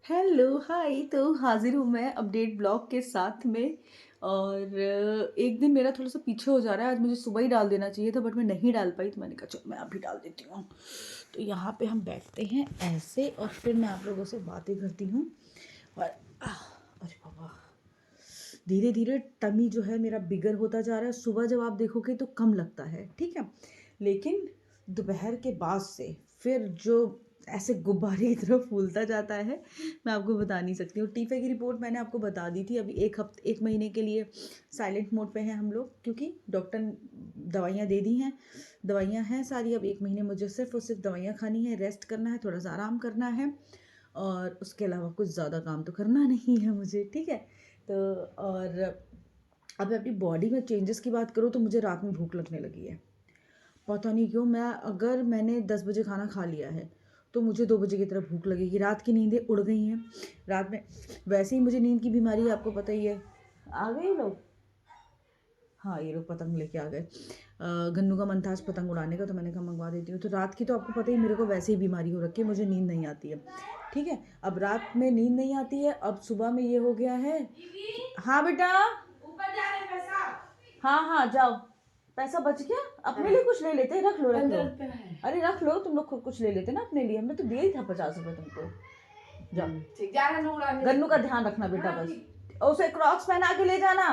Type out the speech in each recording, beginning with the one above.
Hello hi. तो हाजिर हूँ मैं अपडेट ब्लॉग के साथ में। और एक दिन मेरा थोड़ा सा पीछे हो जा रहा है। आज मुझे सुबह ही डाल देना चाहिए था बट मैं नहीं डाल पाई, तो मैंने कहा चल मैं अभी डाल देती हूँ। तो यहाँ पे हम बैठते हैं ऐसे और फिर मैं आप लोगों से बातें करती हूँ। और अरे बाबा, धीरे धीरे टमी जो है मेरा बिगर होता जा रहा है। सुबह जब आप देखोगे तो कम लगता है, ठीक है, लेकिन दोपहर के बाद से फिर जो ऐसे गुब्बारे की तरह फूलता जाता है, मैं आपको बता नहीं सकती हूँ। टीफे की रिपोर्ट मैंने आपको बता दी थी। अभी एक महीने के लिए साइलेंट मोड पे हैं हम लोग, क्योंकि डॉक्टर दवाइयाँ दे दी हैं। दवाइयाँ हैं सारी। अब एक महीने मुझे सिर्फ और सिर्फ दवाइयाँ खानी है, रेस्ट करना है, थोड़ा सा आराम करना है, और उसके अलावा कुछ ज़्यादा काम तो करना नहीं है मुझे, ठीक है। तो और अब अपनी बॉडी में चेंजेस की बात करूँ तो मुझे रात में भूख लगने लगी है। पता नहीं क्यों, अगर मैंने 10 बजे खाना खा लिया है तो मुझे 2 बजे की तरफ भूख लगेगी। रात की नींदें उड़ गई हैं। रात में वैसे ही मुझे नींद की बीमारी है, आपको पता ही है। आ गए लोग। हाँ, ये लोग पतंग लेके आ गए। गन्नू का मन था आज पतंग उड़ाने का, तो मैंने कहा मंगवा देती हूँ। तो रात की तो आपको पता ही, मेरे को वैसे ही बीमारी हो रखी है, मुझे नींद नहीं आती है, ठीक है। अब रात में नींद नहीं आती है, अब सुबह में ये हो गया है। हाँ बेटा, ऊपर जा रहे पैसा। हाँ हाँ जाओ। पैसा बच गया, अपने लिए कुछ ले लेते, रख लो रख लो। अरे रख लो, तुम लोग खुद कुछ ले लेते ना अपने लिए। हमने तो दिया ही था 50 रुपये तुमको। जाओ, गन्नू का ध्यान रखना बेटा बस। और उसे क्रॉक्स पहना के ले जाना,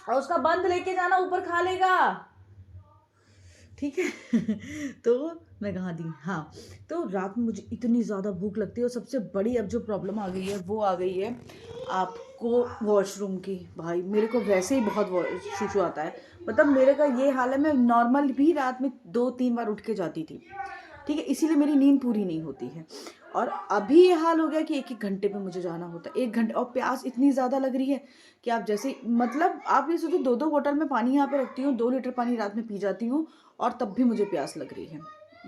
और उसका बंद लेके जाना, ऊपर खा लेगा, ठीक है। तो मैं कहाँ थी, हाँ। तो रात में मुझे इतनी ज़्यादा भूख लगती है, और सबसे बड़ी अब जो प्रॉब्लम आ गई है वो आ गई है आपको वॉशरूम की। भाई मेरे को वैसे ही बहुत शूशू आता है। मतलब मेरे का ये हाल है, मैं नॉर्मल भी रात में 2-3 बार उठ के जाती थी, ठीक है, इसीलिए मेरी नींद पूरी नहीं होती है। और अभी ये हाल हो गया कि 1-1 घंटे पे मुझे जाना होता है, 1 घंटे। और प्यास इतनी ज़्यादा लग रही है कि आप जैसे, मतलब आप ये सोचो, 2-2 बोतल में पानी यहाँ पे रखती हूँ, 2 लीटर पानी रात में पी जाती हूँ, और तब भी मुझे प्यास लग रही है।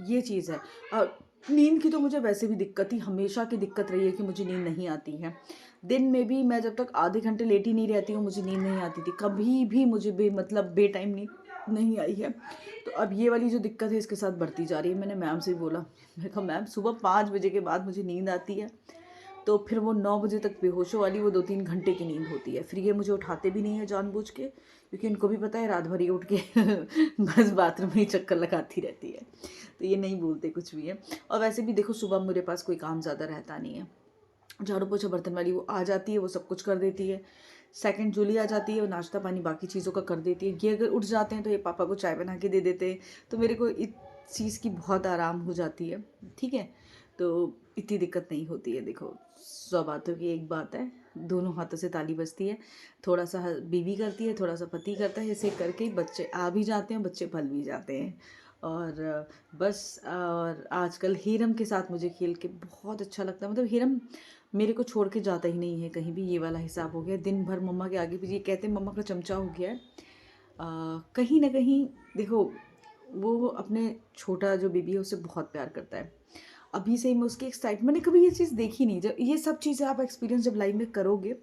ये चीज़ है। और नींद की तो मुझे वैसे भी दिक्कत ही, हमेशा की दिक्कत रही है कि मुझे नींद नहीं आती है। दिन में भी मैं जब तक आधे घंटे लेटी नहीं रहती हूँ, मुझे नींद नहीं आती थी कभी भी। मुझे मतलब बे टाइम नींद नहीं आई है। तो अब ये वाली जो दिक्कत है इसके साथ बढ़ती जा रही है। मैंने मैम से बोला, मैंने कहा मैम सुबह 5 बजे के बाद मुझे नींद आती है, तो फिर वो 9 बजे तक बेहोशों वाली वो 2-3 घंटे की नींद होती है। फिर ये मुझे उठाते भी नहीं है जानबूझ के, क्योंकि इनको भी पता है रात भर ही उठ के बस बाथरूम में ही चक्कर लगाती रहती है। तो ये नहीं बोलते कुछ भी है। और वैसे भी देखो, सुबह मेरे पास कोई काम ज़्यादा रहता नहीं है। झाड़ू पोछा बर्तन वाली वो आ जाती है, वो सब कुछ कर देती है। सेकंड जूली आ जाती है, वो नाश्ता पानी बाकी चीज़ों का कर देती है। ये अगर उठ जाते हैं तो ये पापा को चाय बना के दे देते हैं। तो मेरे को इस चीज़ की बहुत आराम हो जाती है, ठीक है। तो इतनी दिक्कत नहीं होती है। देखो, 100 बातों की एक बात है, दोनों हाथों से ताली बजती है। थोड़ा सा बीवी करती है, थोड़ा सा पति करता है, ऐसे करके ही बच्चे आ भी जाते हैं, बच्चे पल भी जाते हैं। और बस, और आजकल हीरम के साथ मुझे खेल के बहुत अच्छा लगता है। मतलब हीरम मेरे को छोड़ के जाता ही नहीं है कहीं भी। ये वाला हिसाब हो गया, दिन भर मम्मा के आगे पीछे, कहते हैं मम्मा का चमचा हो गया है। कहीं ना कहीं देखो, वो अपने छोटा जो बेबी है उससे बहुत प्यार करता है। अभी से ही मैं उसकी एक्साइट, मैंने कभी ये चीज़ देखी नहीं। जब ये सब चीज़ें आप एक्सपीरियंस जब लाइफ में करोगे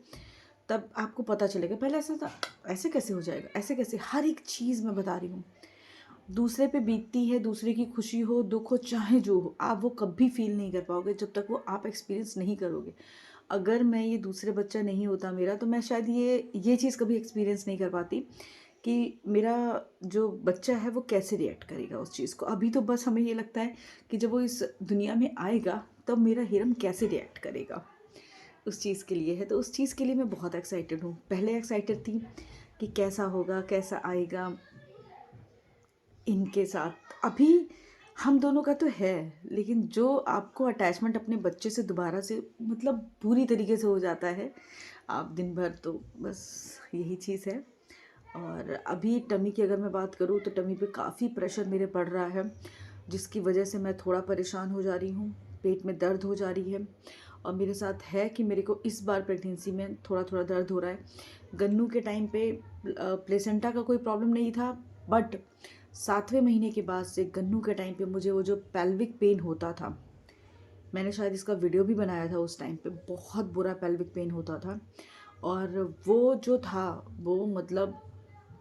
तब आपको पता चलेगा। पहले ऐसा था, ऐसे कैसे हो जाएगा, ऐसे कैसे, हर एक चीज़ मैं बता रही हूँ दूसरे पे बीतती है। दूसरे की खुशी हो, दुख हो, चाहे जो हो, आप वो कभी फील नहीं कर पाओगे जब तक वो आप एक्सपीरियंस नहीं करोगे। अगर मैं ये दूसरे बच्चा नहीं होता मेरा, तो मैं शायद ये चीज़ कभी एक्सपीरियंस नहीं कर पाती कि मेरा जो बच्चा है वो कैसे रिएक्ट करेगा उस चीज़ को। अभी तो बस हमें ये लगता है कि जब वो इस दुनिया में आएगा तब मेरा हिरम कैसे रिएक्ट करेगा, उस चीज़ के लिए है। तो उस चीज़ के लिए मैं बहुत एक्साइटेड हूँ। पहले एक्साइटेड थी कि कैसा होगा, कैसा आएगा इनके साथ। अभी हम दोनों का तो है, लेकिन जो आपको अटैचमेंट अपने बच्चे से दोबारा से मतलब पूरी तरीके से हो जाता है, आप दिन भर तो बस यही चीज़ है। और अभी टमी की अगर मैं बात करूँ तो टमी पे काफ़ी प्रेशर मेरे पड़ रहा है, जिसकी वजह से मैं थोड़ा परेशान हो जा रही हूँ। पेट में दर्द हो जा रही है, और मेरे साथ है कि मेरे को इस बार प्रेगनेंसी में थोड़ा थोड़ा दर्द हो रहा है। गन्नू के टाइम पे प्लेसेंटा का कोई प्रॉब्लम नहीं था, बट 7वें महीने के बाद से गन्नू के टाइम पे मुझे वो जो पेल्विक पेन होता था, मैंने शायद इसका वीडियो भी बनाया था उस टाइम पे, बहुत बुरा पेल्विक पेन होता था। और वो जो था वो मतलब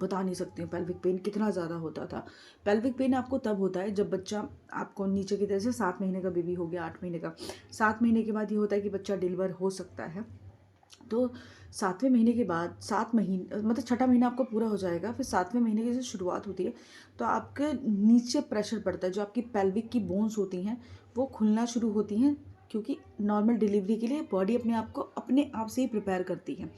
बता नहीं सकती हूँ पेल्विक पेन कितना ज़्यादा होता था। पेल्विक पेन आपको तब होता है जब बच्चा आपको नीचे की तरफ से 7 महीने का बेबी हो गया, 8 महीने का, 7 महीने के बाद ये होता है कि बच्चा डिलीवर हो सकता है। तो 7वें महीने के बाद 7 महीने मतलब छठा महीना आपको पूरा हो जाएगा, फिर 7वें महीने की जो शुरुआत होती है तो आपके नीचे प्रेशर पड़ता है, जो आपकी पेल्विक की बोन्स होती हैं वो खुलना शुरू होती हैं, क्योंकि नॉर्मल डिलीवरी के लिए बॉडी अपने आप से ही प्रिपेयर करती है,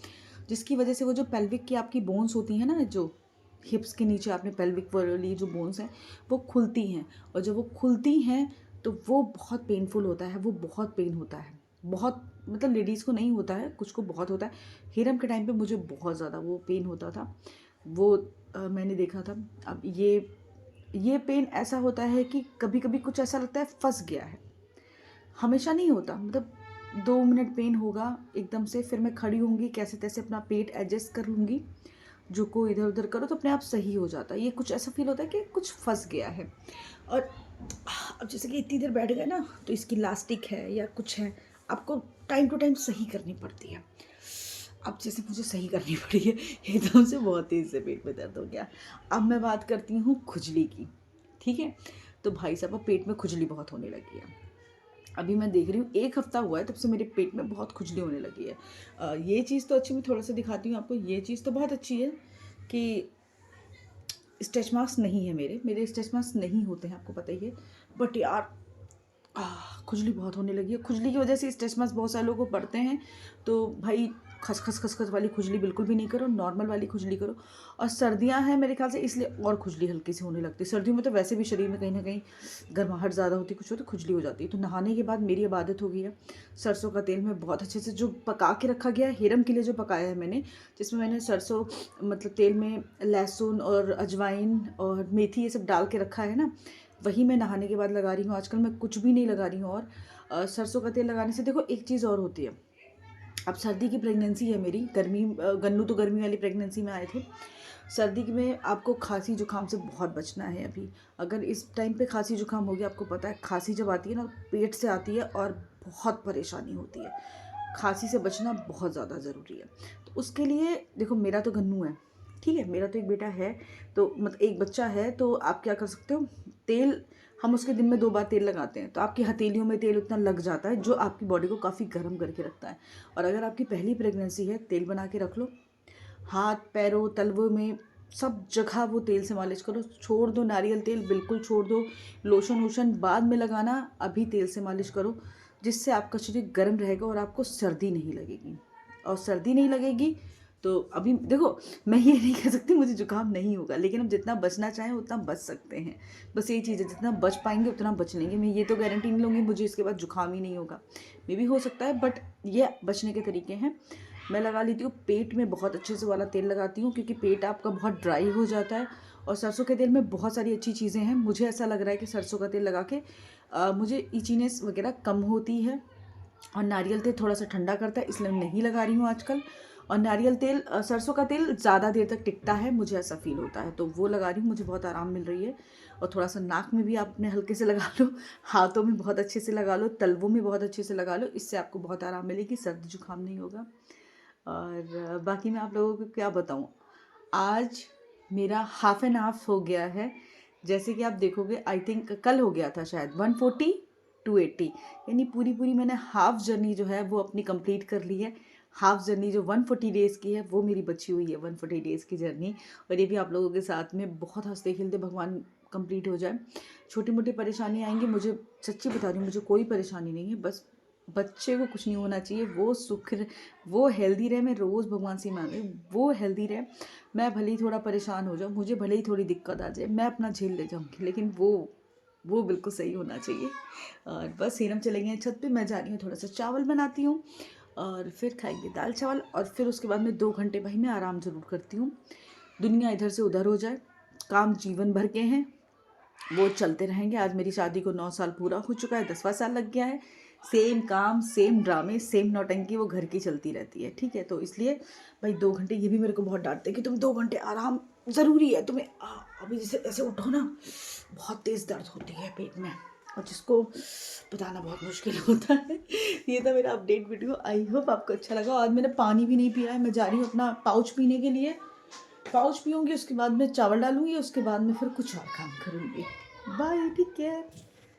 जिसकी वजह से वो जो पेल्विक की आपकी बोन्स होती हैं ना, जो हिप्स के नीचे आपने पेल्विक वाली जो बोन्स हैं वो खुलती हैं, और जब वो खुलती हैं तो वो बहुत पेनफुल होता है, वो बहुत पेन होता है, बहुत मतलब लेडीज़ को नहीं होता है, कुछ को बहुत होता है। हीरम के टाइम पे मुझे बहुत ज़्यादा वो पेन होता था, वो मैंने देखा था। अब ये पेन ऐसा होता है कि कभी कभी कुछ ऐसा लगता है फंस गया है, हमेशा नहीं होता, मतलब 2 मिनट पेन होगा एकदम से, फिर मैं खड़ी होंगी कैसे तैसे अपना पेट एडजस्ट कर लूँगी, झुको इधर उधर करो तो अपने आप सही हो जाता है। ये कुछ ऐसा फील होता है कि कुछ फंस गया है। और अब जैसे कि इतनी देर बैठ गए ना तो इसकी इलास्टिक है या कुछ है, आपको टाइम टू टाइम सही करनी पड़ती है। अब जैसे मुझे सही करनी पड़ी है, एकदम से बहुत तेज़ से पेट में दर्द हो गया। अब मैं बात करती हूँ खुजली की, ठीक है। तो भाई साहब अब पेट में खुजली बहुत होने लगी है। अभी मैं देख रही हूँ 1 हफ्ता हुआ है तब से मेरे पेट में बहुत खुजली होने लगी है। ये चीज़ तो अच्छी, मैं थोड़ा सा दिखाती हूँ आपको। ये चीज़ तो बहुत अच्छी है कि स्ट्रेच मार्क्स नहीं है, मेरे स्ट्रेच मार्क्स नहीं होते हैं, आपको पता ही है। बट यार खुजली बहुत होने लगी है। खुजली की वजह से स्ट्रेच मार्क्स बहुत सारे लोगों को पड़ते हैं, तो भाई खसखस वाली खुजली बिल्कुल भी नहीं करो, नॉर्मल वाली खुजली करो। और सर्दियां हैं मेरे ख्याल से इसलिए और खुजली हल्की सी होने लगती है। सर्दियों में तो वैसे भी शरीर में कहीं ना कहीं गर्माहट ज़्यादा होती है, कुछ होती खुजली हो जाती है। तो नहाने के बाद मेरी अब आदत हो गई है, सरसों का तेल में बहुत अच्छे से जो पका के रखा गया है, हीरम के लिए जो पकाया है मैंने, जिसमें मैंने सरसों मतलब तेल में लहसुन और अजवाइन और मेथी ये सब डाल के रखा है ना, वही मैं नहाने के बाद लगा रही हूँ। आजकल मैं कुछ भी नहीं लगा रही हूँ। और सरसों का तेल लगाने से देखो एक चीज़ और होती है, अब सर्दी की प्रेगनेंसी है मेरी, गन्नू तो गर्मी वाली प्रेगनेंसी में आए थे। सर्दी में आपको खांसी जुकाम से बहुत बचना है। अभी अगर इस टाइम पे खांसी जुकाम हो गया, आपको पता है खांसी जब आती है ना पेट से आती है और बहुत परेशानी होती है। खांसी से बचना बहुत ज़्यादा ज़रूरी है। तो उसके लिए देखो, मेरा तो गन्नू है, ठीक है, मेरा तो एक बेटा है, तो मतलब एक बच्चा है, तो आप क्या कर सकते हो, तेल हम उसके दिन में 2 बार तेल लगाते हैं, तो आपकी हथेलियों में तेल उतना लग जाता है जो आपकी बॉडी को काफ़ी गर्म करके रखता है। और अगर आपकी पहली प्रेगनेंसी है, तेल बना के रख लो, हाथ पैरों तलवों में सब जगह वो तेल से मालिश करो। छोड़ दो नारियल तेल, बिल्कुल छोड़ दो। लोशन वोशन बाद में लगाना, अभी तेल से मालिश करो, जिससे आपका शरीर गर्म रहेगा और आपको सर्दी नहीं लगेगी। और सर्दी नहीं लगेगी तो अभी देखो, मैं ये नहीं कह सकती मुझे जुकाम नहीं होगा, लेकिन हम जितना बचना चाहें उतना बच सकते हैं। बस यही चीज़ है, जितना बच पाएंगे उतना बच लेंगे। मैं ये तो गारंटी नहीं लूँगी मुझे इसके बाद जुकाम ही नहीं होगा, मे भी हो सकता है, बट ये बचने के तरीके हैं। मैं लगा लेती हूँ पेट में, बहुत अच्छे से वाला तेल लगाती हूँ, क्योंकि पेट आपका बहुत ड्राई हो जाता है। और सरसों के तेल में बहुत सारी अच्छी चीज़ें हैं। मुझे ऐसा लग रहा है कि सरसों का तेल लगा के मुझे इचीनेस वगैरह कम होती है। और नारियल तेल थोड़ा सा ठंडा करता है, इसलिए मैं नहीं लगा रही हूँ आजकल। और नारियल तेल सरसों का तेल ज़्यादा देर तक टिकता है, मुझे ऐसा फील होता है, तो वो लगा रही हूँ, मुझे बहुत आराम मिल रही है। और थोड़ा सा नाक में भी आप अपने हल्के से लगा लो, हाथों में बहुत अच्छे से लगा लो, तलवों में बहुत अच्छे से लगा लो, इससे आपको बहुत आराम मिलेगी, सर्दी जुकाम नहीं होगा। और बाकी मैं आप लोगों को क्या बताऊँ, आज मेरा हाफ एन हाफ हो गया है। जैसे कि आप देखोगे, आई थिंक कल हो गया था शायद 140 280, यानी पूरी मैंने हाफ जर्नी जो है वो अपनी कंप्लीट कर ली है। हाफ जर्नी जो 140 डेज़ की है वो मेरी बची हुई है, 140 डेज़ की जर्नी। और ये भी आप लोगों के साथ में बहुत हंसते खेलते भगवान कंप्लीट हो जाए। छोटी मोटी परेशानी आएंगी, मुझे सच्ची बता रही हूँ, मुझे कोई परेशानी नहीं है, बस बच्चे को कुछ नहीं होना चाहिए, वो हेल्दी रहे। मैं रोज़ भगवान से मांग रही हूँ वो हेल्दी रहे। मैं भले ही थोड़ा परेशान हो जाऊँ, मुझे भले ही थोड़ी दिक्कत आ जाए, मैं अपना झेल ले जाऊँगी, लेकिन वो बिल्कुल सही होना चाहिए। और बस सीरम चले गए छत पे, मैं जा रही हूँ थोड़ा सा चावल बनाती हूँ और फिर खाएंगे दाल चावल। और फिर उसके बाद में 2 घंटे भाई मैं आराम ज़रूर करती हूँ। दुनिया इधर से उधर हो जाए, काम जीवन भर के हैं, वो चलते रहेंगे। आज मेरी शादी को 9 साल पूरा हो चुका है, 10वां साल लग गया है। सेम काम, सेम ड्रामे, सेम नौटंकी वो घर की चलती रहती है, ठीक है। तो इसलिए भाई 2 घंटे, ये भी मेरे को बहुत डांटते हैं कि तुम 2 घंटे आराम ज़रूरी है तुम्हें। अभी जैसे ऐसे उठो ना, बहुत तेज़ दर्द होती है पेट में, और जिसको बताना बहुत मुश्किल होता है। ये था मेरा अपडेट वीडियो, आई होप आपको अच्छा लगा। आज मैंने पानी भी नहीं पिया है, मैं जा रही हूँ अपना पाउच पीने के लिए। पाउच पीऊँगी, उसके बाद में चावल डालूँगी, उसके बाद में फिर कुछ और काम करूँगी। Bye, take care.